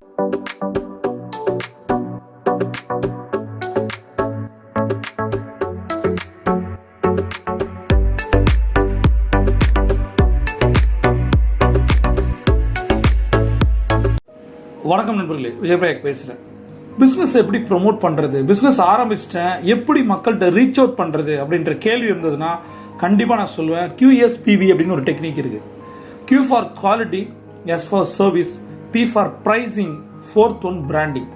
வணக்கம் நண்பர்களே, விஜயபிரயாக் பேசுகிறேன். பிஸ்னஸ் எப்படி ப்ரொமோட் பண்ணுறது, பிஸ்னஸ் ஆரம்பிச்சிட்டேன் எப்படி மக்கள்கிட்ட ரீச் அவுட் பண்ணுறது அப்படின்ற கேள்வி இருந்ததுன்னா கண்டிப்பாக நான் சொல்லுவேன் QSPB அப்படின்னு ஒரு டெக்னிக் இருக்குது. Q for quality, S for service, P for pricing, 4th one branding.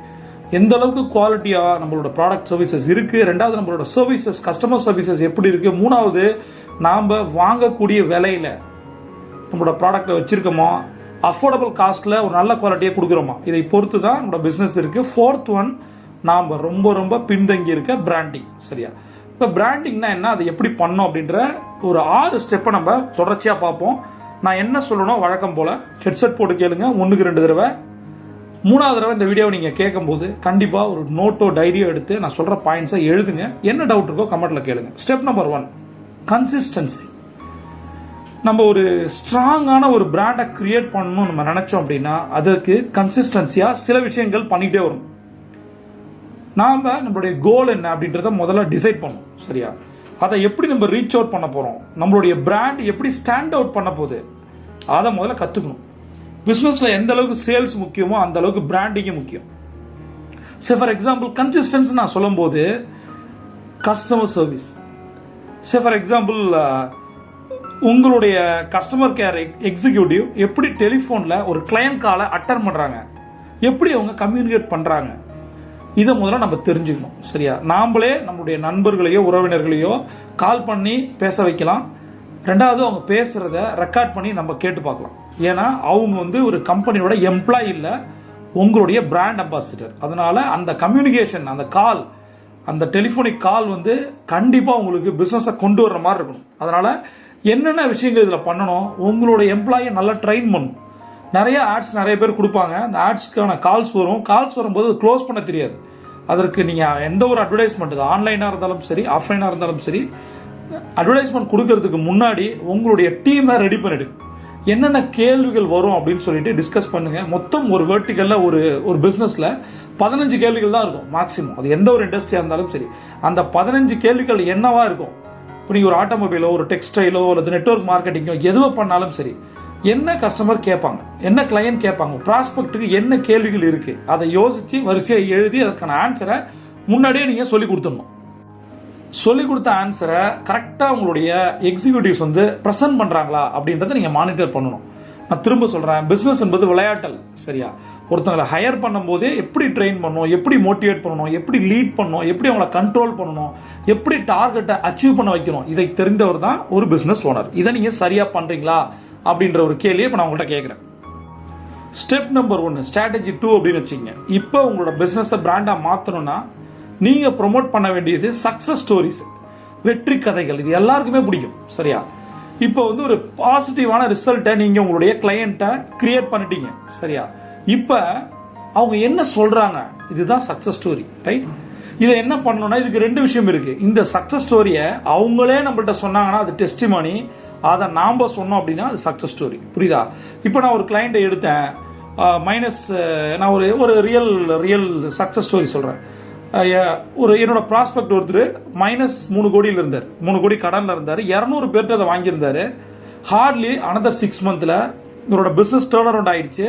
எந்த அளவுக்கு குவாலிட்டியாக நம்மளோட ப்ராடக்ட் சர்வீசஸ் இருக்குது, ரெண்டாவது நம்மளோட சர்வீசஸ் கஸ்டமர் சர்வீசஸ் எப்படி இருக்குது, மூணாவது நாம் வாங்கக்கூடிய விலையில் நம்மளோட ப்ராடக்டை வச்சுருக்கோமோ, அஃபோர்டபுள் காஸ்ட்டில் ஒரு நல்ல குவாலிட்டியை கொடுக்குறோமா, இதை பொறுத்து தான் நம்மளோட பிஸ்னஸ் இருக்குது. 4th ஒன் நாம் ரொம்ப பின்தங்கி இருக்க பிராண்டிங். சரியா? இப்போ பிராண்டிங்னா என்ன, அதை எப்படி பண்ணோம் அப்படின்ற ஒரு 6 ஸ்டெப்பை நம்ம தொடர்ச்சியாக பார்ப்போம். நான் என்ன சொல்லணும் வழக்கம் போல் ஹெட்செட் போட்டு கேளுங்க, 1க்கு 2 தடவை. 3வது தடவை இந்த வீடியோவை நீங்கள் கேட்கும்போது கண்டிப்பாக ஒரு நோட்டோ டைரியோ எடுத்து நான் சொல்கிற பாயிண்ட்ஸை எழுதுங்க. என்ன டவுட் இருக்கோ கமெண்ட்டில் கேளுங்க. Step number 1, consistency. நம்ம ஒரு ஸ்ட்ராங்கான ஒரு பிராண்டை கிரியேட் பண்ணணும் நம்ம நினைச்சோம் அப்படின்னா அதற்கு கன்சிஸ்டன்சியாக சில விஷயங்கள் பண்ணிகிட்டே வரும். நாம் நம்மளுடைய கோல் என்ன அப்படின்றத முதல்ல டிசைட் பண்ணணும். சரியா? அதை எப்படி நம்ம ரீச் அவுட் பண்ண போகிறோம், நம்மளுடைய பிராண்ட் எப்படி ஸ்டாண்ட் அவுட் பண்ண போகுது, அதை முதல்ல கற்றுக்கணும். பிஸ்னஸில் எந்த அளவுக்கு சேல்ஸ் முக்கியமோ அந்த அளவுக்கு பிராண்டிங்கும் முக்கியம். சரி, ஃபார் எக்ஸாம்பிள் கன்சிஸ்டன்சி நான் சொல்லும்போது கஸ்டமர் சர்வீஸ். சரி, ஃபார் எக்ஸாம்பிள் உங்களுடைய கஸ்டமர் கேர் எக்ஸிக்யூட்டிவ் எப்படி டெலிஃபோனில் ஒரு கிளையண்ட் காலை அட்டன் பண்ணுறாங்க, எப்படி அவங்க கம்யூனிகேட் பண்ணுறாங்க, இதை முதல்ல நம்ம தெரிஞ்சுக்கணும். சரியா? நாம்ளே நம்மளுடைய நண்பர்களையோ உறவினர்களையோ கால் பண்ணி பேச வைக்கலாம். ரெண்டாவது அவங்க பேசுகிறத ரெக்கார்ட் பண்ணி நம்ம கேட்டு பார்க்கலாம். ஏன்னா அவங்க ஒரு கம்பெனியோட எம்ப்ளாயி இல்லை, உங்களுடைய பிராண்ட் அம்பாசிடர். அதனால் அந்த கம்யூனிகேஷன், அந்த கால், அந்த டெலிஃபோனிக் கால் கண்டிப்பாக உங்களுக்கு பிஸ்னஸை கொண்டு வர்ற மாதிரி இருக்கணும். அதனால் என்னென்ன விஷயங்கள் இதில் பண்ணணும், உங்களுடைய எம்ப்ளாயை நல்லா ட்ரெயின் பண்ணணும். நிறைய ஆட்ஸ் நிறைய பேர் கொடுப்பாங்க, அந்த ஆட்ஸ்க்கான கால்ஸ் வரும். கால்ஸ் வரும்போது க்ளோஸ் பண்ண தெரியாது. அதற்கு நீங்கள் எந்த ஒரு அட்வர்டைஸ்மெண்ட், ஆன்லைனாக இருந்தாலும் சரி ஆஃப்லைனாக இருந்தாலும் சரி, அட்வர்டைஸ்மெண்ட் கொடுக்கறதுக்கு முன்னாடி உங்களுடைய டீமை ரெடி பண்ணிடுங்க. என்னென்ன கேள்விகள் வரும் அப்படின்னு சொல்லிட்டு டிஸ்கஸ் பண்ணுங்க. மொத்தம் ஒரு வெர்டிகலில் ஒரு பிஸ்னஸில் 15 கேள்விகள் தான் இருக்கும் மேக்ஸிமம். அது எந்த ஒரு இண்டஸ்ட்ரியாக இருந்தாலும் சரி, அந்த 15 கேள்விகள் என்னவா இருக்கும். இப்போ நீங்கள் ஒரு ஆட்டோமொபைலோ, ஒரு டெக்ஸ்டைலோ, அல்லது நெட்வொர்க் மார்க்கெட்டிங்கோ எதுவும் பண்ணாலும் சரி, என்ன கஸ்டமர் கேட்பாங்க, என்ன கிளையன்ட் கேட்பாங்க, ப்ராஸ்பெக்ட்டுக்கு என்ன கேள்விகள் இருக்குது, அதை யோசித்து வரிசையாக எழுதி அதற்கான ஆன்சரை முன்னாடியே நீங்கள் சொல்லி கொடுத்துடணும். சொல்லிக் கொடுத்த ஆன்சரை கரெக்டாக உங்களுடைய எக்ஸிக்யூட்டிவ்ஸ் ப்ரெசென்ட் பண்ணுறாங்களா அப்படின்றத நீங்கள் மானிட்டர் பண்ணணும். நான் திரும்ப சொல்கிறேன், பிஸ்னஸ் என்பது விளையாட்டல். சரியா? ஒருத்தங்களை ஹையர் பண்ணும்போதே எப்படி ட்ரெயின் பண்ணணும், எப்படி மோட்டிவேட் பண்ணணும், எப்படி லீட் பண்ணணும், எப்படி அவங்களை கண்ட்ரோல் பண்ணணும், எப்படி டார்கெட்டை அச்சீவ் பண்ண வைக்கணும், இதை தெரிந்தவர் தான் ஒரு பிஸ்னஸ் ஓனர். இதை நீங்கள் சரியாக பண்ணுறீங்களா அப்படின்ற ஒரு கேள்வியை இப்போ நான் உங்கள்கிட்ட கேட்குறேன். ஸ்டெப் நம்பர் 1, ஸ்ட்ராட்டஜி 2 அப்படின்னு வச்சுங்க. இப்போ உங்களோட பிஸ்னஸை பிராண்டாக மாற்றணும்னா நீங்கள் ப்ரொமோட் பண்ண வேண்டியது சக்ஸஸ் ஸ்டோரிஸ், வெற்றி கதைகள். இது எல்லாருக்குமே பிடிக்கும். சரியா? இப்போ ஒரு பாசிட்டிவான ரிசல்ட்டை நீங்கள் உங்களுடைய கிளையண்ட்டை கிரியேட் பண்ணிட்டீங்க. சரியா? இப்போ அவங்க என்ன சொல்கிறாங்க, இதுதான் சக்ஸஸ் ஸ்டோரி. ரைட்? இதை என்ன பண்ணணும்னா இதுக்கு 2 விஷயம் இருக்குது. இந்த சக்ஸஸ் ஸ்டோரியை அவங்களே நம்மள்கிட்ட சொன்னாங்கன்னா அது டெஸ்டிமோனி, அதை நாம் சொன்னோம் அப்படின்னா அது சக்ஸஸ் ஸ்டோரி. புரியுதா? இப்போ நான் ஒரு கிளையண்ட்டை எடுத்தேன், நான் ஒரு ரியல் சக்ஸஸ் ஸ்டோரி சொல்கிறேன். என்னோட ப்ராஸ்பெக்ட் ஒருத்தர் -3 கோடியில் இருந்தார், 3 கோடி கடனில் இருந்தார், 200 பேர்கிட்ட அதை வாங்கியிருந்தார். ஹார்ட்லி அனதர் 6 மந்த்தில் இவரோட பிஸ்னஸ் டேர்ன் அரவுண்ட் ஆயிடுச்சு.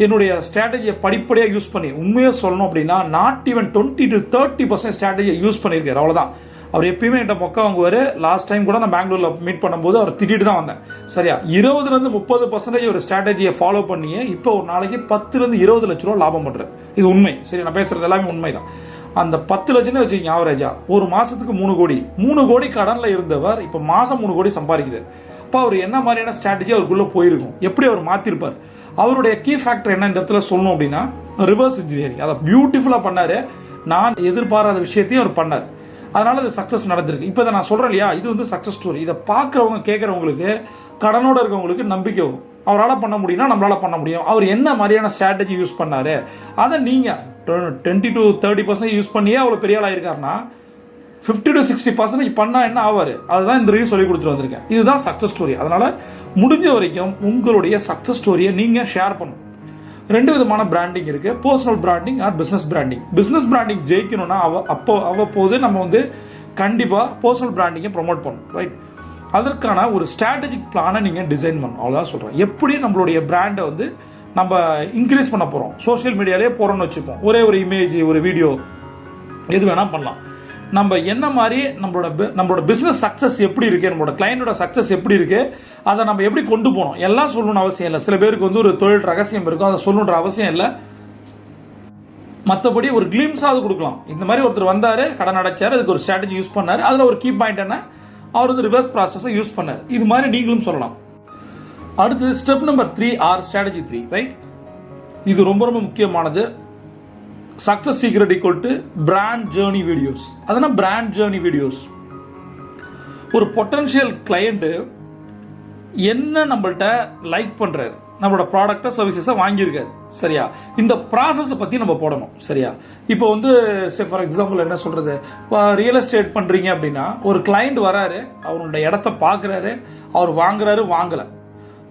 என்னுடைய ஸ்ட்ராட்டஜியை படிப்படியாக யூஸ் பண்ணி, உண்மையாக சொல்லணும் அப்படின்னா நாட் ஈவன் 20 to 30% ஸ்ட்ராட்டஜியை யூஸ் பண்ணியிருக்காரு. அவ்வளோதான். அவர் எப்பயுமே என்கிட்ட மொக்க வாங்குவார். லாஸ்ட் டைம் கூட நான் பெங்களூரில் மீட் பண்ணும்போது அவர் திட்டிட்டு தான் வந்தேன். சரியா? 20-30% ஒரு ஸ்ட்ராட்டஜியை ஃபாலோ பண்ணியே இப்போ ஒரு நாளைக்கு 10-20 லட்ச ரூபா லாபம் பண்ணுறாரு. இது உண்மை. சரி, நான் பேசுகிறது எல்லாமே உண்மை தான். அந்த 10 லட்சம்னு வச்சுக்கிங்க ஆவரேஜா, ஒரு மாதத்துக்கு 3 கோடி கடனில் இருந்தவர் இப்போ மாதம் 3 கோடி சம்பாதிக்கிறார். இப்போ அவர் என்ன மாதிரியான ஸ்ட்ராட்டஜி அவருக்குள்ளே போயிருக்கும், எப்படி அவர் மாற்றிருப்பார், அவருடைய கீ ஃபேக்டர் என்ன இந்த இடத்துல சொல்லணும் அப்படின்னா ரிவர்ஸ் இன்ஜினியரிங். அதை பியூட்டிஃபுல்லாக பண்ணார். நான் எதிர்பாராத விஷயத்தையும் அவர் பண்ணார். அதனால அது சக்ஸஸ் நடந்திருக்கு. இப்போ இதை நான் சொல்கிறேன் இல்லையா, இது சக்ஸஸ் ஸ்டோரி. இதை பார்க்குறவங்க, கேட்குறவங்களுக்கு, கடனோட இருக்கவங்களுக்கு நம்பிக்கை வரும். அவரால் பண்ண முடியும்னா நம்மளால் பண்ண முடியும். அவர் என்ன மாதிரியான ஸ்ட்ராட்டஜி யூஸ் பண்ணார், அதை நீங்கள் 20 to 30% யூஸ் பண்ணியே அவ்வளோ பெரிய ஆளாக இருக்காருன்னா 50 to 60% பண்ணால் என்ன ஆவார், அதுதான் இந்த ரிவ்யூ சொல்லி கொடுத்துட்டு வந்திருக்கேன். இதுதான் சக்ஸஸ் ஸ்டோரி. அதனால் முடிஞ்ச வரைக்கும் உங்களுடைய சக்ஸஸ் ஸ்டோரியை நீங்கள் ஷேர் பண்ணணும். 2 விதமான பிராண்டிங் இருக்குது. Personal branding or business branding. Business branding ஜெயிக்கணும்னா அவ்வப்போது நம்ம வந்து கண்டிப்பாக பர்சனல் பிராண்டிங்கை ப்ரொமோட் பண்ணணும், ரைட்? அதற்கான ஒரு ஸ்ட்ராட்டஜிக் பிளானை நீங்கள் டிசைன் பண்ணணும். அவ்வளோதான் சொல்கிறேன். எப்படி நம்மளுடைய பிராண்டை வந்து நம்ம இன்க்ரீஸ் பண்ண போகிறோம், சோஷியல் மீடியாலே போகிறோம்னு வச்சுப்போம். ஒரே ஒரு இமேஜ், ஒரு வீடியோ, எது வேணால் பண்ணலாம். நம்ம என்ன மாதிரி நம்மளோட பிஸ்னஸ் சக்ஸஸ் எப்படி இருக்குது, நம்மளோட கிளையண்டோட சக்ஸஸ் எப்படி இருக்குது, அதை நம்ம எப்படி கொண்டு போகணும் எல்லாம் சொல்லணும்னு அவசியம் இல்லை. சில பேருக்கு வந்து ஒரு தொழில் ரகசியம் இருக்கும், அதை சொல்லணுன்ற அவசியம் இல்லை. மற்றபடி ஒரு கிளிம்ஸாவது கொடுக்கலாம். இந்த மாதிரி ஒருத்தர் வந்தார், கடன் அடைச்சார், அதுக்கு ஒரு ஸ்ட்ராட்டஜி யூஸ் பண்ணார், அதில் ஒரு கீ பாயிண்ட் என்ன, அவர் வந்து ரிவர்ஸ் ப்ராசஸை யூஸ் பண்ணார். இது மாதிரி நீங்களும் சொல்லலாம். அடுத்து step number 3 or strategy 3, right? இது ரொம்ப ரொம்ப முக்கியமானது. Success secret equal to brand journey videos. அதனால் பிராண்ட் ஜேர்னி வீடியோஸ், ஒரு பொட்டன்ஷியல் கிளையண்ட் என்ன நம்மள்ட்ட லைக் பண்றாரு, நம்மளோட ப்ராடக்டை சர்வீசஸை வாங்கியிருக்காரு, சரியா? இந்த ப்ராசஸை பற்றி நம்ம போடணும், சரியா? இப்போ வந்து ஃபார் எக்ஸாம்பிள் என்ன சொல்கிறது, இப்போ ரியல் எஸ்டேட் பண்ணுறீங்க அப்படின்னா ஒரு கிளைண்ட் வராரு, அவரோட இடத்த பார்க்குறாரு, அவர் வாங்குறாரு,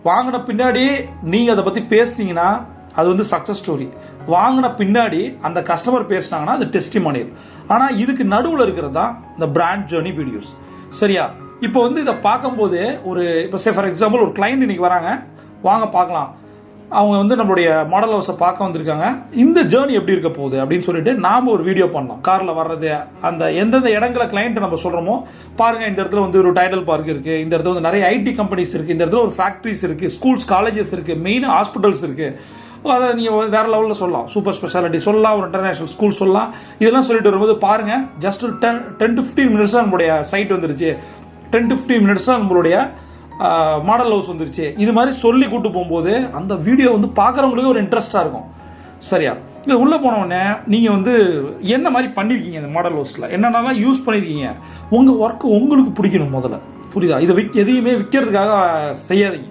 வாங்கின பின்னாடி நீங்கள் அதை பற்றி பேசுனீங்கன்னா அது வந்து சக்ஸஸ் ஸ்டோரி. வாங்கின பின்னாடி அந்த கஸ்டமர் பேசினாங்கன்னா அது டெஸ்டிமோனியல். ஆனால் இதுக்கு நடுவில் இருக்கிறது தான் இந்த பிராண்ட் ஜேர்னி வீடியோஸ், சரியா? இப்போ வந்து இதை பார்க்கும்போது இப்போ ஃபார் எக்ஸாம்பிள் ஒரு கிளைண்ட் இன்னைக்கு வராங்க, வாங்க பார்க்கலாம், அவங்க வந்து நம்மளுடைய மாடல் ஹவுஸை பார்க்க வந்திருக்காங்க, இந்த ஜேர்னி எப்படி இருக்க போகுது அப்படின்னு சொல்லிட்டு நாம் ஒரு வீடியோ பண்ணோம். காரில் வர்றது, அந்த எந்தெந்த இடங்களை கிளைண்ட் நம்ம சொல்கிறோமோ, பாருங்கள் இந்த இடத்துல வந்து ஒரு டைடல் பார்க் இருக்குது, இந்த இடத்துல வந்து நிறைய ஐடி கம்பெனிஸ் இருக்குது, இந்த இடத்துல ஒரு ஃபேக்ட்ரிஸ் இருக்குது, ஸ்கூல்ஸ் காலேஜஸ் இருக்குது, மெயின் ஹாஸ்பிட்டல்ஸ் இருக்குது. அதை நீங்கள் வேறு லெவலில் சொல்லலாம், சூப்பர் ஸ்பெஷாலிட்டி சொல்லலாம், ஒரு இன்டர்நேஷனல் ஸ்கூல் சொல்லலாம். இதெல்லாம் சொல்லிட்டு வரும்போது பாருங்கள், ஜஸ்ட் 10 to 15 மினிட்ஸ் தான் நம்மளுடைய சைட் வந்துருச்சு, 10 to 15 மினிட்ஸ் தான் நம்மளுடைய மாடல் ஹவுஸ் வந்துருச்சு. இது மாதிரி சொல்லி கூட்டு போகும்போது அந்த வீடியோ வந்து பார்க்குறவங்களுக்கு ஒரு இன்ட்ரெஸ்டாக இருக்கும், சரியா? இது உள்ளே போனவுடனே நீங்கள் வந்து என்ன மாதிரி பண்ணியிருக்கீங்க, இந்த மாடல் ஹவுஸில் என்னென்னலாம் யூஸ் பண்ணியிருக்கீங்க, உங்கள் ஒர்க்கு உங்களுக்கு பிடிக்கணும் முதல்ல, புரியுதா? இதை எதையுமே விற்கிறதுக்காக செய்யாதீங்க,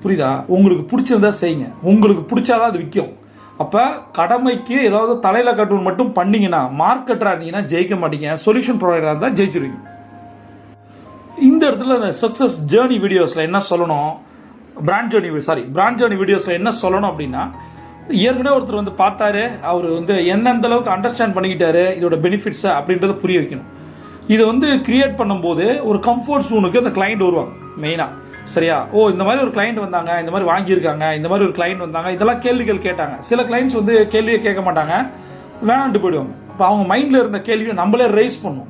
புரியுதா? உங்களுக்கு பிடிச்சிருந்தா செய்யுங்க, உங்களுக்கு பிடிச்சாதான் அது விற்கும். அப்போ கடமைக்கு ஏதாவது தலையில் கட்டணும் மட்டும் பண்ணிங்கன்னா, மார்க்கெட்டராக இருந்தீங்கன்னா ஜெயிக்க மாட்டீங்க, சொல்யூஷன் ப்ரொவைடராக இருந்தால் ஜெயிச்சிருவீங்க. இந்த இடத்துல இந்த சக்ஸஸ் ஜேர்னி வீடியோஸில் என்ன சொல்லணும், பிராண்ட் ஜேர்னி வீடியோஸில் என்ன சொல்லணும் அப்படின்னா, ஏற்கனவே ஒருத்தர் வந்து பார்த்தாரு, அவர் வந்து எந்தெந்த அளவுக்கு அண்டர்ஸ்டாண்ட் பண்ணிக்கிட்டாரு இதோட பெனிஃபிட்ஸை அப்படின்றத புரிய வைக்கணும். இதை வந்து கிரியேட் பண்ணும்போது ஒரு கம்ஃபர்ட் ஜோனுக்கு அந்த கிளைண்ட் வருவாங்க மெயினாக, சரியா? இந்த மாதிரி ஒரு கிளைண்ட் வந்தாங்க, இந்த மாதிரி வாங்கியிருக்காங்க, இந்த மாதிரி ஒரு கிளைண்ட் வந்தாங்க, இதெல்லாம் கேள்விகள் கேட்டாங்க. சில கிளைண்ட்ஸ் வந்து கேள்வியை கேட்க மாட்டாங்க, வேணான்ட்டு போயிடுவாங்க. இப்போ அவங்க மைண்டில் இருந்த கேள்வியை நம்மளே ரைஸ் பண்ணும்.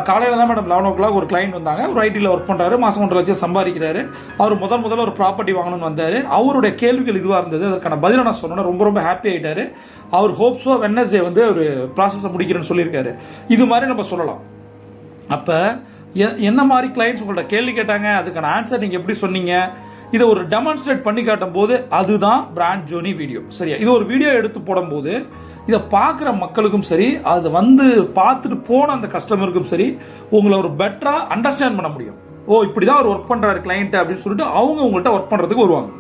காலையில் தான் மேடம் 11 o'clock ஒரு கிளைண்ட் வந்தாங்க, ஒரு ஐடியில் ஒர்க் பண்ணுறாரு, மாதம் 1.5 லட்சம் சம்பாதிக்கிறாரு, அவர் முதல்ல ஒரு ப்ராப்பர்ட்டி வாங்கணும்னு வந்தார், அவருடைய கேள்விகள் இதுவாக இருந்தது, அதற்கான பதிலை நான் சொன்னோன்னா ரொம்ப ஹாப்பி ஆகிட்டார். அவர் ஹோப்ஸோ வெட்னஸ்டே வந்து ஒரு ப்ராசஸை முடிக்கிறேன்னு சொல்லியிருக்காரு. இது மாதிரி நம்ம சொல்லலாம். அப்போ என்ன மாதிரி கிளைண்ட்ஸ் உங்கள்ட்ட கேள்வி கேட்டாங்க, அதுக்கான ஆன்சர் நீங்கள் எப்படி சொன்னீங்க, இதை ஒரு டெமான்ஸ்ட்ரேட் பண்ணி காட்டும் போது அதுதான் பிராண்ட் ஜேர்னி வீடியோ, சரியா? இது ஒரு வீடியோ எடுத்து போடும்போது இதை பார்க்குற மக்களுக்கும் சரி, அது வந்து பார்த்துட்டு போன அந்த கஸ்டமருக்கும் சரி, உங்களை ஒரு பெட்டராக அண்டர்ஸ்டாண்ட் பண்ண முடியும். இப்படி தான் அவர் ஒர்க் பண்ணுறாரு கிளைண்ட் அப்படின்னு சொல்லிட்டு அவங்க உங்கள்கிட்ட ஒர்க் பண்ணுறதுக்கு வருவாங்க.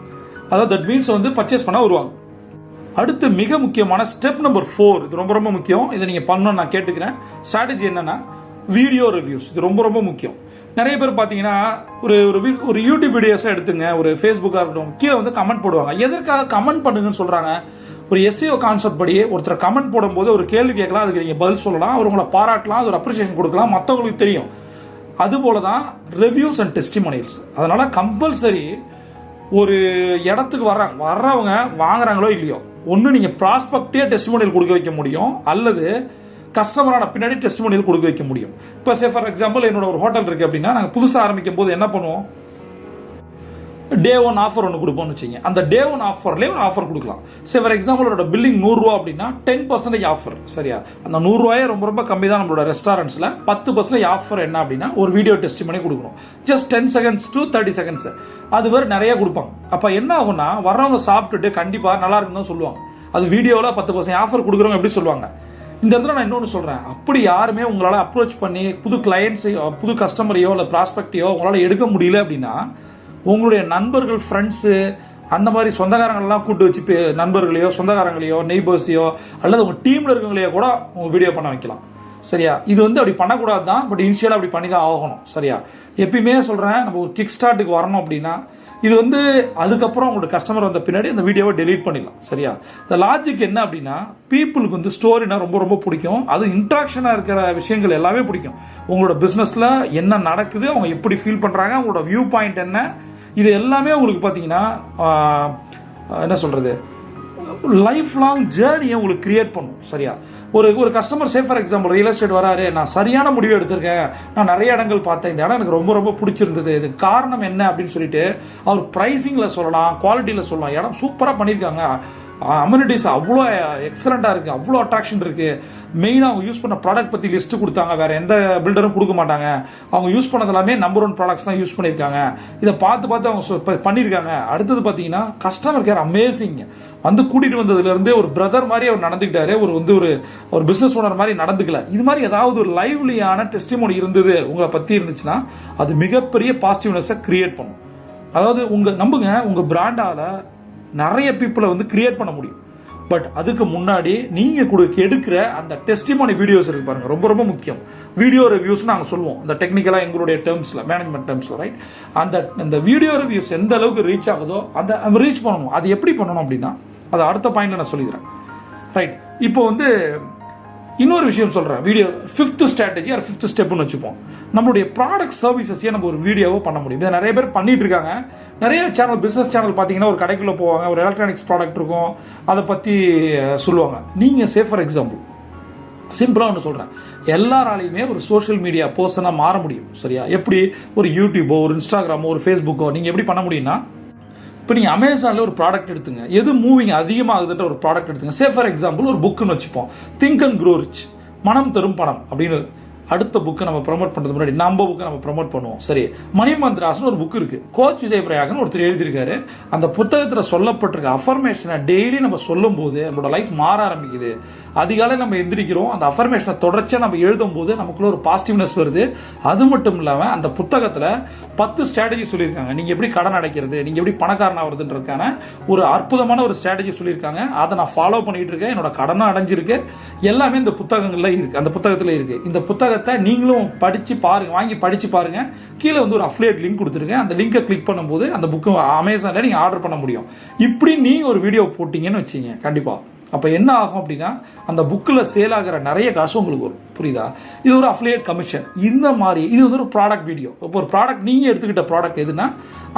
அதாவது தட் மீன்ஸ் வந்து பர்ச்சேஸ் பண்ண வருவாங்க. அடுத்து மிக முக்கியமான ஸ்டெப் நம்பர் 4, இது ரொம்ப முக்கியம், இதை நீங்கள் பண்ணணும்னு நான் கேட்டுக்கிறேன். ஸ்ட்ராட்டஜி என்னன்னா வீடியோ ரிவ்யூஸ். இது ரொம்ப முக்கியம். நிறைய பேர் பார்த்தீங்கன்னா ஒரு யூடியூப் வீடியோஸை எடுத்துங்க, ஒரு ஃபேஸ்புக்காக இருக்கட்டும், கீழே வந்து கமெண்ட் போடுவாங்க. எதற்காக கமெண்ட் பண்ணுங்கன்னு சொல்கிறாங்க? ஒரு SEO கான்செப்ட் படி ஒருத்தர் கமெண்ட் போடும்போது ஒரு கேள்வி கேட்கலாம், அதுக்கு நீங்கள் பதில் சொல்லலாம், அவர் உங்களை பாராட்டலாம், அது ஒரு அப்ரிசியேஷன் கொடுக்கலாம், மற்றவங்களுக்கு தெரியும். அதுபோல தான் ரிவ்யூஸ் அண்ட் டெஸ்டிமோனியல்ஸ். அதனால் கம்பல்சரி ஒரு இடத்துக்கு வர்றவங்க வாங்குறாங்களோ இல்லையோ, ஒன்று நீங்கள் ப்ராஸ்பெக்டே டெஸ்டிமோனியல் கொடுக்க வைக்க முடியும், அல்லது கஸ்டமரான பின்னாடி டெஸ்டிமோனியல் கொடுக்க வைக்க முடியும். இப்போ ஃபார் எக்ஸாம்பிள் என்னோட ஒரு ஹோட்டல் இருக்குது அப்படின்னா, நாங்கள் புதுசாக ஆரம்பிக்கும் போது என்ன பண்ணுவோம், Day 1 ஆஃபர் ஒன்று கொடுப்போம்னு வச்சுங்க. அந்த Day 1 ஆஃபர்லேயே ஒரு ஆஃபர் கொடுக்கலாம். ஃபார் எக்ஸாம்பிள் பில்லிங் 100 ரூபா அப்படின்னா 10% ஆஃபர், சரியா? அந்த 100 ரூபாயே ரொம்ப கம்மி தான். நம்மளோட ரெஸ்டாரண்ட்ஸில் 10% ஆஃபர் என்ன அப்படின்னா ஒரு வீடியோ டெஸ்ட் பண்ணி கொடுக்கணும். Just 10 seconds to 30 seconds. அது வேறு நிறைய கொடுப்பாங்க. அப்போ என்ன ஆகும்னா, வர்றவங்க சாப்பிட்டுட்டு கண்டிப்பாக நல்லா இருக்குன்னு தான் சொல்லுவாங்க. அது வீடியோவில் 10% ஆஃபர் கொடுக்குறவங்க எப்படி சொல்லுவாங்க? இந்த இடத்துல நான் இன்னொன்று சொல்கிறேன், அப்படி யாருமே உங்களால் அப்ரோச் பண்ணி புது கிளையண்ட்ஸையோ புது கஸ்டமரையோ இல்லை ப்ராஸ்பெக்டையோ உங்களால் எடுக்க முடியல அப்படின்னா, உங்களுடைய நண்பர்கள், ஃப்ரெண்ட்ஸு, அந்த மாதிரி சொந்தக்காரங்களெலாம் கூட்டு வச்சு நண்பர்களையோ சொந்தக்காரங்களையோ நெய்பர்ஸையோ அல்லது உங்கள் டீமில் இருக்கவங்களையோ கூட உங்கள் வீடியோ பண்ண வைக்கலாம், சரியா? இது வந்து அப்படி பண்ணக்கூடாது தான், பட் இனிஷியலாக அப்படி பண்ணி தான் ஆகணும், சரியா? எப்பயுமே சொல்கிறேன், நம்ம ஒரு கிக் ஸ்டார்ட்டுக்கு வரணும் அப்படின்னா இது வந்து அதுக்கப்புறம் உங்களோட கஸ்டமர் வந்த பின்னாடி அந்த வீடியோவை டெலீட் பண்ணிடலாம். சரியா? இந்த லாஜிக் என்ன அப்படின்னா, பீப்புளுக்கு வந்து ஸ்டோரினா ரொம்ப ரொம்ப பிடிக்கும். அது இன்ட்ராக்ஷனாக இருக்கிற விஷயங்கள் எல்லாமே பிடிக்கும். உங்களோட பிஸ்னஸில் என்ன நடக்குது, அவங்க எப்படி ஃபீல் பண்ணுறாங்க, அவங்களோட வியூ பாயிண்ட் என்ன, இது எல்லாமே உங்களுக்கு பார்த்தீங்கன்னா என்ன சொல்கிறது, லைஃப் லாங் ஜேர்னியை உங்களுக்கு கிரியேட் பண்ணும். சரியா? ஒரு customer for example real estate வராரு, நான் சரியான முடிவு எடுத்திருக்கேன், நான் நிறைய இடங்கள் பார்த்தேன், இந்த இடம் எனக்கு ரொம்ப ரொம்ப பிடிச்சிருந்தது, இதுக்கு காரணம் என்ன அப்படின்னு சொல்லிட்டு அவர் ப்ரைஸிங்கில் சொல்லலாம், குவாலிட்டியில் சொல்லலாம், இடம் சூப்பராக பண்ணியிருக்காங்க, அம்யூனிட்டிஸ் அவ்வளோ எக்ஸலண்ட்டாக இருக்குது, அவ்வளோ அட்ராக்ஷன் இருக்குது, மெயினாக அவங்க யூஸ் பண்ண ப்ராடக்ட் பற்றி லிஸ்ட்டு கொடுத்தாங்க, வேறு எந்த பில்டரும் கொடுக்க மாட்டாங்க, அவங்க யூஸ் பண்ணது எல்லாமே நம்பர் 1 ப்ராடக்ட்ஸ் தான் யூஸ் பண்ணியிருக்காங்க, இதை பார்த்து அவங்க பண்ணியிருக்காங்க. அடுத்தது பார்த்தீங்கன்னா கஸ்டமர் கேர் அமேசிங், வந்து கூட்டிகிட்டு வந்ததுலேருந்தே ஒரு பிரதர் மாதிரி அவர் நடந்துக்கிட்டாரு, ஒரு பிஸ்னஸ் ஓனர் மாதிரி நடந்துக்கல. இது மாதிரி ஏதாவது ஒரு லைவ்லியான டெஸ்டிமோனி இருந்தது உங்களை பற்றி இருந்துச்சுன்னா அது மிகப்பெரிய பாசிட்டிவ்னஸை கிரியேட் பண்ணும். அதாவது நம்புங்க, உங்கள் பிராண்டால் நிறைய பீப்புளை வந்து கிரியேட் பண்ண முடியும். பட் அதுக்கு முன்னாடி நீங்கள் எடுக்கிற அந்த டெஸ்டிமோனி வீடியோஸ் இருக்கு பாருங்க, ரொம்ப ரொம்ப முக்கியம். வீடியோ ரிவ்யூஸ் நாங்கள் சொல்லுவோம் இந்த டெக்னிக்கலாக எங்களுடைய டேர்ம்ஸில், மேனேஜ்மெண்ட் டேர்ம்ஸில், ரைட்? அந்த வீடியோ ரிவ்யூஸ் எந்த அளவுக்கு ரீச் ஆகுதோ அந்த ரீச் பண்ணணும். அது எப்படி பண்ணணும் அப்படின்னா, அது அடுத்த பாயிண்ட்ல நான் சொல்லிக்கிறேன், ரைட்? இப்போ வந்து இன்னொரு விஷயம் சொல்கிறேன். Video 5th strategy R 5th ஸ்டெப்னு வச்சுப்போம். நம்மளுடைய ப்ராடக்ட் சர்வீசஸையே நம்ம ஒரு வீடியோவோ பண்ண முடியும். இதை நிறைய பேர் பண்ணிட்டு இருக்காங்க. நிறைய சேனல், பிஸ்னஸ் சேனல் பார்த்தீங்கன்னா ஒரு கடைக்குள்ளே போவாங்க, ஒரு எலக்ட்ரானிக்ஸ் ப்ராடக்ட் இருக்கும், அதை பற்றி சொல்லுவாங்க. நீங்கள் ஃபார் எக்ஸாம்பிள் சிம்பிளாக ஒன்று சொல்கிறேன், எல்லாராலையுமே ஒரு சோஷியல் மீடியா பர்சனாக மாற முடியும். சரியா? எப்படி? ஒரு யூடியூபோ, ஒரு இன்ஸ்டாகிராமோ, ஒரு ஃபேஸ்புக்கோ நீங்கள் எப்படி பண்ண முடியும்னா, இப்போ நீங்கள் அமேசானில் ஒரு ப்ராடக்ட் எடுத்துங்க, எது மூவிங் அதிகமாகுதுன்ற ஒரு ப்ராடக்ட் எடுத்துங்க. ஃபார் எக்ஸாம்பிள் ஒரு புக்குன்னு வச்சுப்போம், திங்க் அண்ட் க்ரோ ரிச், மனம் தரும் பணம் அப்படின்னு. அடுத்த புக்கை நம்ம ப்ரமோட் பண்ணுறது முன்னாடி நம்ம புக்கை நம்ம ப்ரமோட் பண்ணுவோம். சரி, மணி மந்த்ராஸ்னு ஒரு புக் இருக்குது, கோச் விஜய் பிரயாகன் ஒருத்தர் எழுதியிருக்காரு. அந்த புத்தகத்தில் சொல்லப்பட்டிருக்க அஃபர்மேஷனை டெய்லி நம்ம சொல்லும் போது நம்மளோட லைஃப் மாற ஆரம்பிக்குது. அதிகாலை நம்ம எந்திரிக்கிறோம், அந்த அஃபர்மேஷனை தொடர்ச்சியாக நம்ம எழுதும் போது நமக்குள்ள ஒரு பாசிட்டிவ்னஸ் வருது. அது மட்டும் இல்லாமல் அந்த புத்தகத்தில் 10 ஸ்ட்ராட்டஜி சொல்லியிருக்காங்க. நீங்கள் எப்படி கடன் அடைக்கிறது, நீங்கள் எப்படி பணக்காரன் ஆகுறதுன்றதுக்கான ஒரு அற்புதமான ஒரு ஸ்ட்ராட்டஜி சொல்லியிருக்காங்க. அதை நான் ஃபாலோ பண்ணிட்டு இருக்கேன், என்னோட கடனும் அடைஞ்சிருக்கு. எல்லாமே இந்த புத்தகங்களில் இருக்குது, அந்த புத்தகத்தில் இருக்குது. இந்த புத்தகத்தை நீங்களும் படித்து பாருங்கள், வாங்கி படித்து பாருங்கள். கீழே வந்து ஒரு அஃபிலியேட் லிங்க் கொடுத்துருக்கேன், அந்த லிங்கை கிளிக் பண்ணும்போது அந்த புக்கு அமேசானில் நீங்கள் ஆர்டர் பண்ண முடியும். இப்படி நீங்கள் ஒரு வீடியோ போட்டிங்கன்னு வச்சிங்க, கண்டிப்பாக அப்போ என்ன ஆகும் அப்படின்னா, அந்த புக்கில் சேல் ஆகிற நிறைய காசு உங்களுக்கு வரும். புரியுதா? இது ஒரு அஃபிலியேட் கமிஷன். இந்த மாதிரி இது வந்து ஒரு ப்ராடக்ட் வீடியோ. இப்போ ஒரு ப்ராடக்ட், நீங்கள் எடுத்துக்கிட்ட ப்ராடக்ட் எதுனா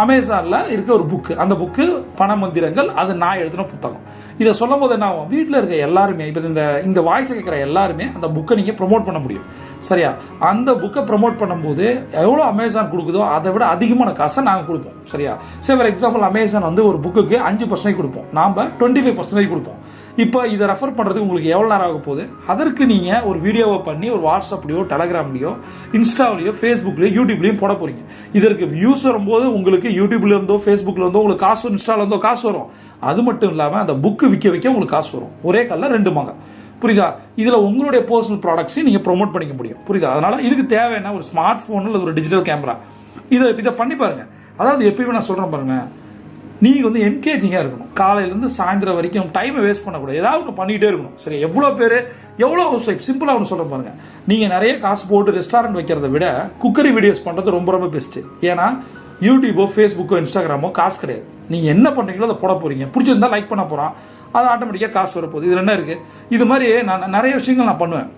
அமேசானில் இருக்க ஒரு புக்கு, அந்த புக்கு பண மந்திரங்கள், அது நான் எழுதின புத்தகம். இதை சொல்லும் போது என்ன ஆகும், வீட்டில் இருக்க எல்லாருமே, இப்போ இந்த வாய்ஸ் கேட்குற எல்லாருமே அந்த புக்கை நீங்கள் ப்ரொமோட் பண்ண முடியும். சரியா? அந்த புக்கை ப்ரொமோட் பண்ணும்போது எவ்வளோ அமேசான் கொடுக்குதோ அதை விட அதிகமான காசை நாங்கள் கொடுப்போம். சரியா? ஃபார் எக்ஸாம்பிள் அமேசான் வந்து ஒரு புக்குக்கு 5% கொடுப்போம், நாம் 25% கொடுப்போம். இப்போ இதை ரெஃபர் பண்ணுறதுக்கு உங்களுக்கு எவ்வளோ நேரம் ஆக போகுது? அதற்கு நீங்கள் ஒரு வீடியோவை பண்ணி ஒரு வாட்ஸ்அப்லையோ, டெலகிராம்லையோ, இன்ஸ்டாவிலையோ, ஃபேஸ்புக்லையோ, யூடியூப்லையும் போட போகிறீங்க. இதற்கு வியூஸ் வரும்போது உங்களுக்கு யூடியூப்ல இருந்தோ, ஃபேஸ்புக்கில் இருந்தோ உங்களுக்கு காசு, இன்ஸ்டாவில் இருந்தோ காசு வரும். அது மட்டும் இல்லாமல் அந்த புக்கு விற்க உங்களுக்கு காசு வரும். ஒரே கல்ல 2 மாங்காய். புரியுதா? இதில் உங்களுடைய பர்சனல் ப்ராடக்ட்ஸையும் நீங்கள் ப்ரொமோட் பண்ணிக்க முடியும். புரியுதா? அதனால் இதுக்கு தேவைன்னா ஒரு ஸ்மார்ட் ஃபோன் இல்லை ஒரு டிஜிட்டல் கேமரா, இதை பண்ணி பாருங்கள். அதாவது எப்பயுமே நான் சொல்கிறேன் பாருங்கள், நீங்கள் வந்து என்கேஜிங்காக இருக்கணும். காலையிலேருந்து சாயந்தரம் வரைக்கும் டைமை வேஸ்ட் பண்ணக்கூடாது, ஏதாவது ஒன்று பண்ணிகிட்டே இருக்கணும். சரி, எவ்வளோ ஹவுஸ் ஒய்ஃப், சிம்பிளாக ஒன்று சொல்கிறேன் பாருங்கள், நீங்கள் நிறைய காசு போட்டு ரெஸ்டாரண்ட் வைக்கிறத விட குக்கரி வீடியோஸ் பண்ணுறது ரொம்ப ரொம்ப பெஸ்ட்டு. ஏன்னா யூடியூபோ, ஃபேஸ்புக்கோ, இன்ஸ்டாகிராமோ காசு கிடையாது. நீங்கள் என்ன பண்ணுறீங்களோ அதை போட போகிறீங்க, பிடிச்சிருந்தா லைக் பண்ண போகிறான், அது ஆட்டோமேட்டிக்காக காசு வரப்போகுது. இதில் என்ன இருக்குது? இது மாதிரி நான் நிறைய விஷயங்கள் நான் பண்ணுவேன்.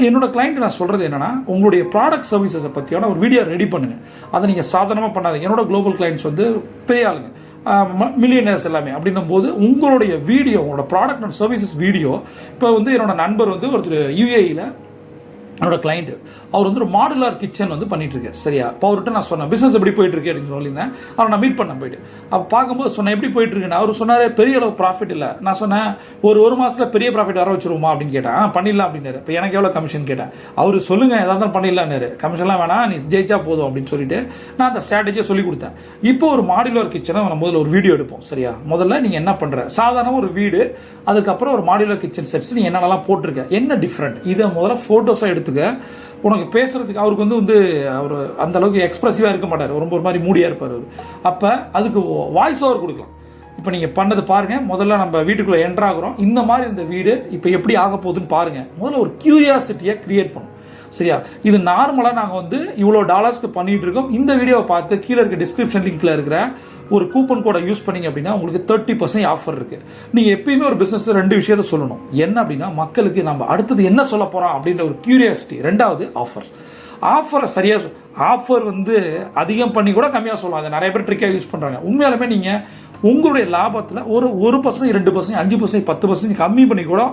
என்னோட கிளைண்ட் நான் சொல்கிறது என்னன்னா, உங்களுடைய ப்ராடக்ட் சர்வீசஸை பற்றியான ஒரு வீடியோ ரெடி பண்ணுங்கள். அதை நீங்கள் சாதாரணமாக பண்ணாதீங்க. என்னோட குளோபல் கிளைண்ட்ஸ் வந்து பெரிய ஆளுங்க, மில்லியனர்ஸ் எல்லாமே. அப்படின்னும் போது உங்களுடைய வீடியோ, உங்களோட ப்ராடக்ட் அண்ட் சர்வீசஸ் வீடியோ, இப்போ வந்து என்னோட நண்பர் வந்து ஒருத்தர் யூஏஇயில், என்னோட கிளைண்ட், அவர் வந்து ஒரு மாடுலார் கிச்சன் வந்து பண்ணிட்டு இருக்காரு. சரியா? இப்போ அவர்கிட்ட நான் சொன்னேன் பிசினஸ் எப்படி போயிட்டு இருக்கு அப்படின்னு சொல்லியிருந்தேன். அவரை நான் மீட் பண்ண போயிட்டு அப்போ பார்க்கும்போது சொன்னேன் எப்படி போயிட்டு இருக்குன்னு. அவர் சொன்னார் பெரிய அளவு ப்ராஃபிட் இல்லை. நான் சொன்னேன் ஒரு மாதத்தில் பெரிய ப்ராஃபிட் வர வச்சிருவோமா அப்படின்னு கேட்டேன். பண்ணிடலாம் அப்படின்னாரு. இப்போ எனக்கு எவ்வளோ கமிஷன் கேட்டேன். அவர் சொல்லுங்க ஏதாவது பண்ணிடலான்னாரு. கமிஷன்லாம் வேணாம், நீ ஜெயிச்சா போதும் அப்படின்னு சொல்லிட்டு நான் அந்த ஸ்ட்ராட்டஜியை சொல்லி கொடுத்தேன். இப்போ ஒரு மாடுலார் கிச்சனை நம்ம முதல்ல ஒரு வீடியோ எடுப்போம். சரியா? முதல்ல நீங்கள் என்ன பண்ணுற, சாதாரண ஒரு வீடு, அதுக்கப்புறம் ஒரு மாடுலார் கிச்சன் செட்ஸ் நீங்கள் என்னென்னலாம் போட்டிருக்க, என்ன டிஃப்ரெண்ட், இதை முதல்ல ஃபோட்டோஸாக எடுத்துக்க. உனக்கு பேசுறதுக்கு அவருக்கு வந்து அவர் அந்த அளவுக்கு எக்ஸ்பிரசிவாக இருக்க மாட்டார், ரொம்ப ஒரு மாதிரி மூடியாக இருப்பார் அவர். அப்போ அதுக்கு வாய்ஸ் ஓவர் கொடுக்கலாம். இப்போ நீங்கள் பண்ணது பாருங்கள். முதல்ல நம்ம வீட்டுக்குள்ளே என்ட்ராகிறோம். இந்த மாதிரி இந்த வீடு இப்போ எப்படி ஆக போகுதுன்னு பாருங்கள். முதல்ல ஒரு கியூரியாசிட்டியை கிரியேட் பண்ணும். சரியா? இது நார்மலாக நாங்கள் வந்து இவ்வளோ டாலர்ஸ்க்கு பண்ணிட்டு இருக்கோம். இந்த வீடியோவை பார்த்து கீழே இருக்க டிஸ்கிரிப்ஷன் லிங்க்ல இருக்கிற ஒரு கூப்பன் கோடை யூஸ் பண்ணீங்க அப்படின்னா உங்களுக்கு 30% ஆஃபர் இருக்கு. நீங்க எப்பயுமே ஒரு பிசினஸ் 2 விஷயத்த சொல்லணும். என்ன அப்படின்னா, மக்களுக்கு நம்ம அடுத்தது என்ன சொல்ல போறோம் அப்படின்ற ஒரு கியூரியாசிட்டி. ரெண்டாவது ஆஃபரை சரியா ஆஃபர் வந்து அதிகம் பண்ணி கூட கம்மியா சொல்லலாம். அதை நிறைய பேர் ட்ரிக்கா யூஸ் பண்றாங்க. உண்மையாலுமே நீங்க உங்களுடைய லாபத்தில் ஒரு 1%, 2%, 5%, 10% கம்மி பண்ணி கூட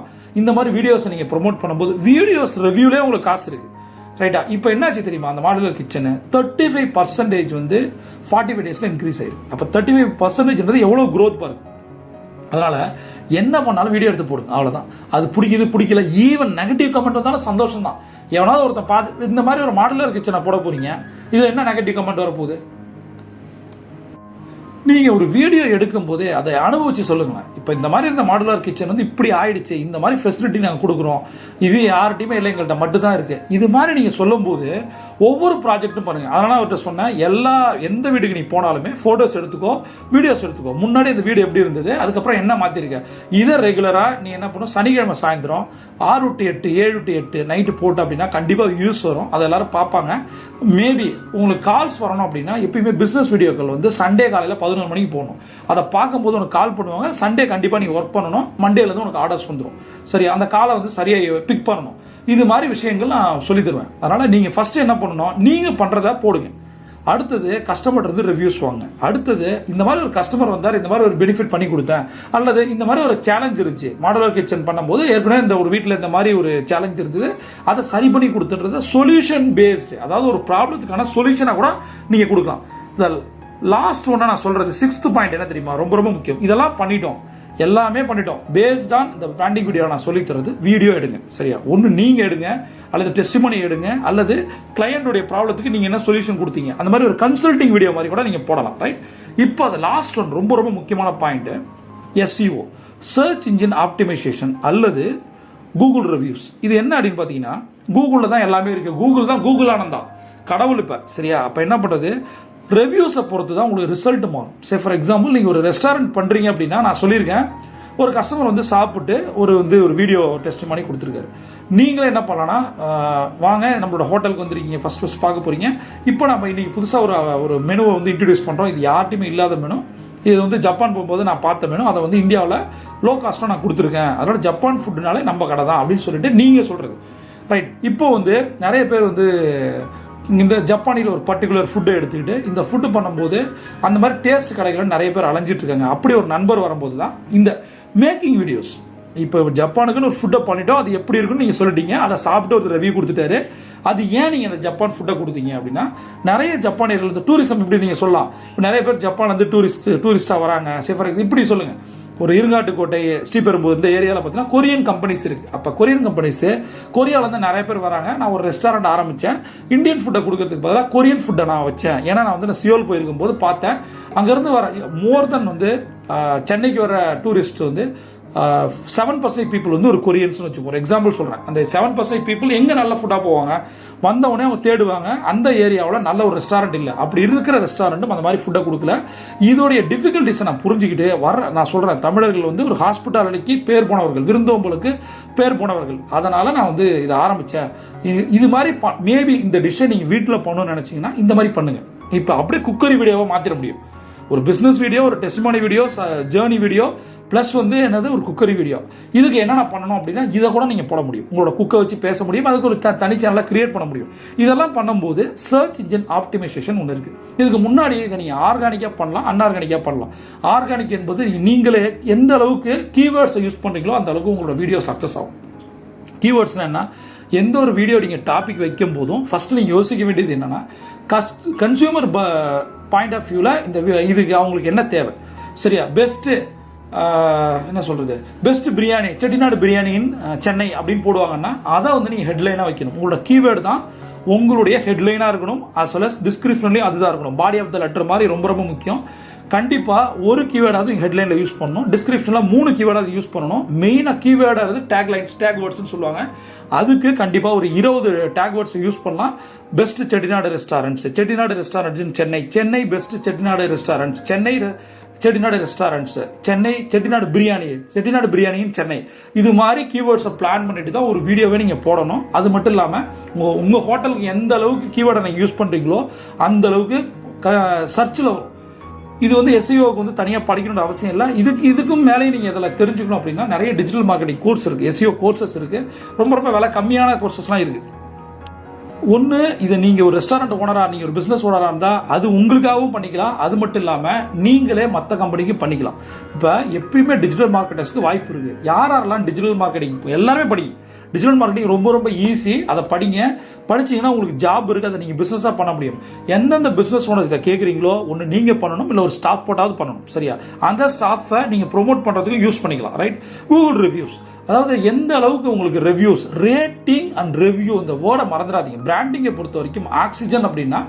இந்த மாதிரி வீடியோஸை நீங்க ப்ரொமோட் பண்ணும்போது வீடியோஸ் ரிவ்யூலே உங்களுக்கு காசு இருக்கு. ரைட்டா? இப்போ என்னாச்சு தெரியுமா, அந்த மாடுலர் கிச்சனு 35% வந்து 45 டேஸ்ல இன்க்ரீஸ் ஆயிருக்கு. அப்போ 35% எவ்வளவு க்ரோத் பாருங்க. அதனால என்ன பண்ணாலும் வீடியோ எடுத்து போடுங்க, அவ்வளவுதான். அது பிடிக்குது பிடிக்கல, ஈவன் நெகட்டிவ் கமெண்ட் வந்தாலும் சந்தோஷம் தான். எவனாவது ஒருத்தன் பார்த்து இந்த மாதிரி ஒரு மாடுலர் கிச்சனை போட போறீங்க, இதுல என்ன நெகட்டிவ் கமெண்ட் வரப்போகுது? நீங்க ஒரு வீடியோ எடுக்கும் போதே அதை அனுபவிச்சு சொல்லுங்களேன். இப்போ இந்த மாதிரி இருந்த மாடுலர் கிச்சன் வந்து இப்படி ஆயிடுச்சு, இந்த மாதிரி ஃபெசிலிட்டி நாங்கள் கொடுக்குறோம், இது யார்கிட்டயுமே இல்லை, எங்கள்கிட்ட மட்டும் தான் இருக்கு, இது மாதிரி நீங்க சொல்லும் போது ஒவ்வொரு ப்ராஜெக்ட்டும் பாருங்க. அதனால அவர்கிட்ட சொன்னேன், எந்த வீட்டுக்கு நீ போனாலுமே போட்டோஸ் எடுத்துக்கோ, வீடியோஸ் எடுத்துக்கோ. முன்னாடி இந்த வீடியோ எப்படி இருந்தது, அதுக்கப்புறம் என்ன மாத்திருக்க, இதை ரெகுலரா நீ என்ன பண்ணும், சனிக்கிழமை சாயந்தரம் 6 to 8, 7 to 8 நைட்டு போட்டு அப்படின்னா கண்டிப்பா வியூஸ் வரும். அதை எல்லாரும் பார்ப்பாங்க. மேபி உங்களுக்கு கால்ஸ் வரணும் அப்படின்னா எப்பயுமே பிசினஸ் வீடியோக்கள் வந்து சண்டே காலையில் 11 மணிக்கு போகணும். அதை பார்க்கும்போது உனக்கு கால் பண்ணுவாங்க. சண்டே கண்டிப்பா நீ ஒர்க் பண்ணணும். மண்டேல இருந்து உனக்கு ஆர்டர்ஸ் வந்துடும். சரி, அந்த காலை வந்து சரியா பிக் பண்ணணும். இது மாதிரி விஷயங்கள் நான் சொல்லி தருவேன். அதனால நீங்க ஃபர்ஸ்ட் என்ன பண்ணணும், நீங்க பண்றத போடுங்க. அடுத்தது கஸ்டமர் இருந்து ரிவ்யூஸ் வாங்க. அடுத்தது இந்த மாதிரி ஒரு கஸ்டமர் வந்தார், இந்த மாதிரி ஒரு பெனிஃபிட் பண்ணி கொடுத்தேன், அல்லது இந்த மாதிரி ஒரு சேலஞ்ச் இருந்துச்சு மாடுலர் கிச்சன் பண்ணும்போது, ஏற்கனவே இந்த ஒரு வீட்டில் இந்த மாதிரி ஒரு சேலஞ்ச் இருந்தது, அதை சரி பண்ணி கொடுத்துன்றது சொல்யூஷன் பேஸ்டு. அதாவது ஒரு ப்ராப்ளத்துக்கான சொல்யூஷனா கூட நீங்க கொடுக்கலாம். இந்த லாஸ்ட் ஒன்னா நான் சொல்றது 6th பாயிண்ட் என்ன தெரியுமா, ரொம்ப ரொம்ப முக்கியம். இதெல்லாம் பண்ணிட்டோம், எல்லாமே பண்ணிட்டோம். பேஸ்ட் ஆன் இந்த பிராண்டிங் வீடியோ நான் சொல்லி தரது, வீடியோ எடுங்க. சரியா? ஒன்று நீங்க எடுங்க, அல்லது டெஸ்டிமோனி எடுங்க, அல்லது கிளையண்டோடைய ப்ராப்ளத்துக்கு நீங்க என்ன சொல்யூஷன் கொடுத்தீங்க, அந்த மாதிரி ஒரு கன்சல்டிங் வீடியோ மாதிரி கூட நீங்க போடலாம். ரைட்? இப்போ அது லாஸ்ட் ஒன் ரொம்ப ரொம்ப முக்கியமான point, SEO, search engine optimisation அல்லது கூகுள் ரிவ்யூஸ். இது என்ன அப்படின்னு பார்த்தீங்கன்னா, கூகுளில் தான் எல்லாமே இருக்கு. கூகுள் தான் கூகுள் ஆனந்தா கடவுள். இப்போ சரியா? அப்போ என்ன பண்ணுறது, ரிவ்யூஸை பொறுத்து தான் உங்களுக்கு ரிசல்ட் மாறும். சே ஃபார் எக்ஸாம்பிள், நீங்கள் ஒரு ரெஸ்டாரண்ட் பண்ணுறீங்க அப்படின்னா, நான் சொல்லியிருக்கேன், ஒரு கஸ்டமர் வந்து சாப்பிட்டு ஒரு வீடியோ டெஸ்ட் பண்ணி கொடுத்துருக்காரு. நீங்களே என்ன பண்ணலாம்னா, வாங்க நம்மளோட ஹோட்டலுக்கு வந்துருக்கீங்க, ஃபர்ஸ்ட் பார்க்க போறீங்க. இப்போ நம்ம இன்னைக்கு புதுசாக ஒரு மெனுவை வந்து இன்ட்ரடியூஸ் பண்ணுறோம். இது யார்ட்டையுமே இல்லாத மெனு. இது வந்து ஜப்பான் போகும்போது நான் பார்த்த மெனு. அதை வந்து இந்தியாவில் லோ காஸ்ட்டாக நான் கொடுத்துருக்கேன். அதோட ஜப்பான் ஃபுட்டுனாலே நம்ம கடை தான் அப்படின்னு சொல்லிட்டு நீங்கள் சொல்கிறது. ரைட்? இப்போ வந்து நிறைய பேர் வந்து இந்த ஜப்பானில் ஒரு பர்டிகுலர் ஃபுட்டை எடுத்துக்கிட்டு இந்த ஃபுட்டு பண்ணும்போது அந்த மாதிரி டேஸ்ட் கடைகள் நிறைய பேர் அலைஞ்சிட்டு இருக்காங்க. அப்படி ஒரு நண்பர் வரும்போது தான் இந்த மேக்கிங் வீடியோஸ். இப்போ ஜப்பானுக்குன்னு ஒரு ஃபுட்டை பண்ணிட்டோம், அது எப்படி இருக்குன்னு நீங்கள் சொல்லிட்டீங்க, அதை சாப்பிட்டு ஒரு ரிவ்யூ கொடுத்துட்டாரு. அது ஏன் நீங்கள் அந்த ஜப்பான் ஃபுட்டை கொடுத்தீங்க அப்படின்னா, நிறைய ஜப்பானியர்கள் இந்த டூரிசம் இப்படி நீங்கள் சொல்லலாம். நிறைய பேர் ஜப்பான் வந்து டூரிஸ்டாக வராங்க. இப்படி சொல்லுங்க, ஒரு இருங்காட்டுக்கோட்டை, ஸ்ரீபெரும்புதூர் இந்த ஏரியாவில் பார்த்தீங்கன்னா கொரியன் கம்பெனிஸ் இருக்கு. அப்போ கொரியன் கம்பெனிஸ் கொரியாவில் வந்து நிறைய பேர் வராங்க. நான் ஒரு ரெஸ்டாரண்ட் ஆரம்பித்தேன், இந்தியன் ஃபுட்டை கொடுக்கறதுக்கு பதிலாக கொரியன் ஃபுட்டை நான் வச்சேன். ஏன்னா நான் வந்து சியோல் போயிருக்கும் போது பார்த்தேன், அங்கேருந்து வர மோர் தென் வந்து சென்னைக்கு வர டூரிஸ்ட் வந்து 7% பீப்புள் வந்து ஒரு கொரியன்ஸ் வச்சுக்கோ. ஒரு எக்ஸாம்பிள் சொல்கிறேன். அந்த 7% பீப்புள் எங்கே நல்ல ஃபுட்டாக போவாங்க, வந்தவொடனே அவங்க தேடுவாங்க, அந்த ஏரியாவில் நல்ல ஒரு ரெஸ்டாரண்ட் இல்லை. அப்படி இருக்கிற ரெஸ்டாரண்ட்டும் அந்த மாதிரி ஃபுட்டை கொடுக்கல. இதோடைய டிஃபிகல்ட்டிஸை நான் புரிஞ்சுக்கிட்டு நான் சொல்கிறேன், தமிழர்கள் வந்து ஒரு ஹாஸ்பிட்டாலிட்டிக்கு பேர் போனவர்கள், விருந்தோம்பலுக்கு பேர் போனவர்கள். அதனால் நான் வந்து இதை ஆரம்பித்தேன். இது மாதிரி மேபி இந்த டிஷ்ஷை நீங்கள் வீட்டில் பண்ணணும்னு நினச்சிங்கன்னா இந்த மாதிரி பண்ணுங்கள். இப்போ அப்படியே குக்கரி வீடியோவை மாற்றிட முடியும். ஒரு பிஸ்னஸ் வீடியோ, ஒரு testimony video, journey video, plus வந்து என்னது ஒரு குக்கரி வீடியோ. இதுக்கு என்னென்ன பண்ணணும் அப்படின்னா, இதை கூட நீங்கள் போட முடியும். உங்களோட குக்கை வச்சு பேச முடியும். அதுக்கு ஒரு தனி சேனலை கிரியேட் பண்ண முடியும். இதெல்லாம் பண்ணும்போது சர்ச் இன்ஜின் ஆப்டிமைசேஷன் ஒன்று இருக்குது. இதுக்கு முன்னாடி இதை நீங்கள் ஆர்கானிக்காக பண்ணலாம், அன்ஆர்கானிக்காக பண்ணலாம். ஆர்கானிக் என்பது நீங்களே எந்த அளவுக்கு கீவேர்ட்ஸை யூஸ் பண்ணுறீங்களோ அந்த அளவுக்கு உங்களோட வீடியோ சக்ஸஸ் ஆகும். கீவேர்ட்ஸ்னா என்ன, எந்த ஒரு வீடியோ நீங்கள் டாபிக் வைக்கும் போதும் ஃபர்ஸ்ட் நீங்கள் யோசிக்க வேண்டியது என்னன்னா, கன்சியூமர் பாயிண்ட் ஆஃப் வியூவில் இதுக்கு அவங்களுக்கு என்ன தேவை. சரியா? என்ன சொல்றது, பெஸ்ட் பிரியாணி, செட்டிநாடு பிரியாணி இன் சென்னை அப்படின்னு போடுவாங்கன்னா அதை வந்து நீங்க ஹெட்லைனா வைக்கணும். உங்களோட கீவேர்டு தான் உங்களுடைய ஹெட்லைனா இருக்கணும். as well as டிஸ்கிரிப்ஷன்லயும் அதுதான் இருக்கணும். பாடி ஆஃப் த லெட்டர் மாதிரி ரொம்ப ரொம்ப முக்கியம். கண்டிப்பா ஒரு கீவேர்டாவது ஹெட்லைன்ல யூஸ் பண்ணணும். டிஸ்கிரிப்ஷன்ல 3 கீவேர்டாவது யூஸ் பண்ணணும். மெயினா கீவேர்டாவது டேக் லைன்ஸ், டேக் வேர்ட்ஸ் சொல்லுவாங்க. அதுக்கு கண்டிப்பா ஒரு 20 டேக் வேர்ட்ஸ் யூஸ் பண்ணலாம். Best Chettinad restaurants, Chettinad restaurants in Chennai, Chennai best Chettinad restaurants, Chennai Chettinad restaurants Chennai, Chettinad biryani in Chennai, இது மாதிரி கீவேர்ட்ஸை பிளான் பண்ணிட்டு தான் ஒரு வீடியோவே நீங்கள் போடணும். அது மட்டும் இல்லாமல் உங்கள் ஹோட்டலுக்கு எந்த அளவுக்கு கீவேர்டை நீங்கள் யூஸ் பண்ணுறீங்களோ அந்த அளவுக்கு சர்ச்சில் வரும். இது வந்து எஸ்இஓக்கு வந்து தனியாக படிக்கணுன்ற அவசியம் இல்லை. இதுக்கும் மேலே நீங்கள் இதில் தெரிஞ்சுக்கணும் அப்படின்னா நிறைய டிஜிட்டல் மார்க்கெட்டிங் கோர்ஸ் இருக்குது, எஸ்இஓ கோர்சஸ் இருக்குது. ரொம்ப விலை கம்மியான கோர்சஸ்லாம் இருக்குது. ஒன்று, இதை நீங்கள் ஒரு ரெஸ்டாரண்ட் ஓனராக, நீங்கள் ஒரு பிஸ்னஸ் ஓனராக இருந்தால் அது உங்களுக்காகவும் பண்ணிக்கலாம். அது மட்டும் இல்லாமல் நீங்களே மற்ற கம்பெனிக்கும் பண்ணிக்கலாம். இப்போ எப்பயுமே டிஜிட்டல் மார்க்கெட்டர்ஸ்க்கு வாய்ப்பு இருக்குது. யாரெல்லாம் டிஜிட்டல் மார்க்கெட்டிங் எல்லாருமே படிங்க. டிஜிட்டல் மார்க்கெட்டிங் ரொம்ப ஈஸி. அதை படிச்சீங்கன்னா உங்களுக்கு ஜாப் இருக்குது, அதை நீங்கள் பிஸ்னஸாக பண்ண முடியும். எந்தெந்த பிஸ்னஸ் ஓனர்ஸ் இதை கேட்குறீங்களோ ஒன்று நீங்கள் பண்ணணும், இல்லை ஒரு ஸ்டாஃப் போட்டாவது பண்ணணும். சரியா? அந்த ஸ்டாஃபை நீங்கள் ப்ரொமோட் பண்ணுறதுக்கு யூஸ் பண்ணிக்கலாம். ரைட்? கூகுள் ரிவ்யூஸ், அதாவது எந்த அளவுக்கு உங்களுக்கு ரிவ்யூஸ், ரேட்டிங் அண்ட் ரிவ்யூ, இந்த வேர்டை மறந்துடாதீங்க. பிராண்டிங்கை பொறுத்த வரைக்கும் ஆக்சிஜன் அப்படின்னா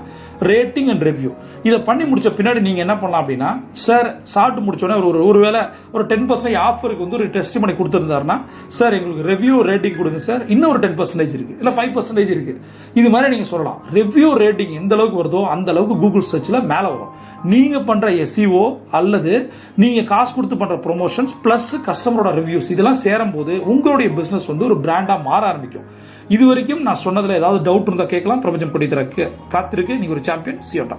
ரேட்டிங் அண்ட் ரிவ்யூ. இதை பண்ணி முடிச்ச பின்னாடி நீங்க என்ன பண்ணலாம் அப்படின்னா, சார் சாப்பிட்டு முடிச்சோடனே ஒருவேளை ஒரு 10% ஆஃபருக்கு வந்து ஒரு டெஸ்ட் பண்ணி கொடுத்துருந்தாருன்னா, சார் எங்களுக்கு ரிவ்யூ ரேட்டிங் கொடுங்க சார், இன்னும் ஒரு 10% இருக்கு, இல்லை 5% இருக்கு. இது மாதிரி நீங்க சொல்லலாம். ரிவ்யூ ரேட்டிங் எந்த அளவுக்கு வருதோ அந்த அளவுக்கு கூகுள் சர்ச்ல மேல வரும். நீங்க பண்ற எஸ்இஓ அல்லது நீங்க காசு கொடுத்து பண்ற ப்ரொமோஷன்ஸ் பிளஸ் கஸ்டமரோட ரிவ்யூஸ் இதெல்லாம் சேரும் போது உங்களுடைய பிசினஸ் வந்து ஒரு பிராண்டா மாற ஆரம்பிக்கும். இது வரைக்கும் நான் சொன்னதுல ஏதாவது டவுட் இருந்தா கேட்கலாம். பிரபஞ்சம் கொடி தர காத்திருக்கு. நீங்க ஒரு சாம்பியன். சியோட்டா.